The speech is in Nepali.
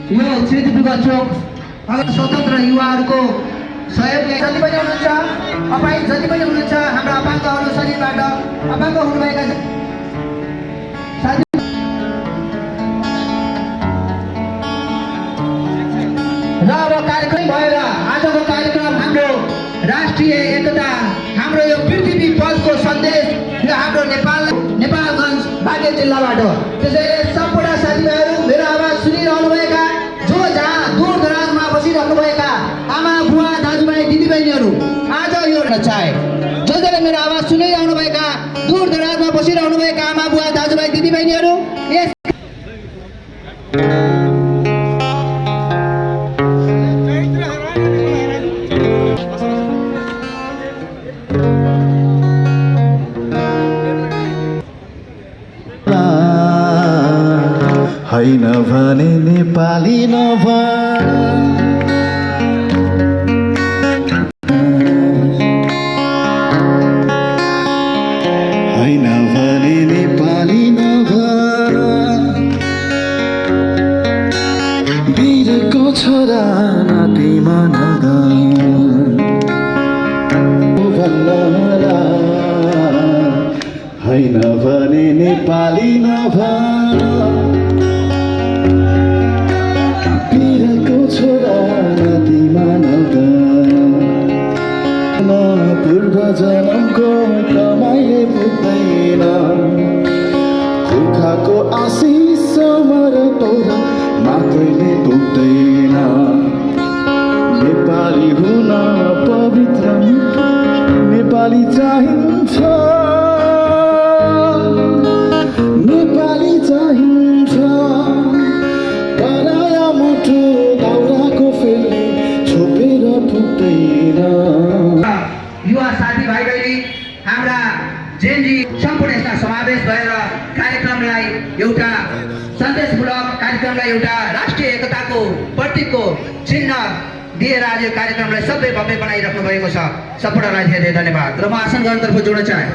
यो क्षेत्रविगत चोक अगर स्वतन्त्र युवाहरूको सहयोगले जति पनि हुनुहुन्छ अपाहिज जति पनि हुनुहुन्छ हाम्रो अपाङ्गहरू शरीरबाट अपाङ्ग हुनुभएका साथी र अब कार्यक्रम भएर आजको कार्यक्रम हाम्रो राष्ट्रिय एकता हाम्रो यो पृथ्वी पथको सन्देश यो हाम्रो नेपालगञ्ज बागेत जिल्लाबाट त्यसैले सम्पूर्ण साथीभाइहरू मेरो आवाज सुनिरहनुभएका जो जहाँ दूर दराजमा बसिरहनुभएका आमा बुवा दाजुभाइ दिदीबहिनीहरू आज यो चाहे जसले मेरो आवाज सुनिरहनुभएका दूर दराजमा बसिरहनुभएका आमा बुवा दाजुभाइ दिदीबहिनीहरू यस हैन भने नेपाली नभन हैन भने नेपाली नभन वीरको छोरा नातिमा भन्नला हैन भने नेपाली नभन छोरा पूर्व जन्मको कमाइले पुग्दैन पुर्खाको आशिष समर तोरा मात्रैले पुग्दैन नेपाली हुन पवित्र नेपाली चाहिन्छ नेपाली चाहिन्छ पराया मुटु दाउराको फेरि छोपेर पुग्दैन युवा साथीभाइ बहिनी हाम्रा जेनजी सम्पूर्ण यसमा समावेश भएर कार्यक्रमलाई एउटा सन्देशमूलक कार्यक्रमलाई एउटा राष्ट्रिय एकताको प्रतीकको चिन्ह दिएर आज यो कार्यक्रमलाई सबै भव्य बनाइराख्नु भएको छ। सम्पूर्णलाई धेरै धेरै धन्यवाद र म आसन गर्नतर्फ जोड्न चाहे।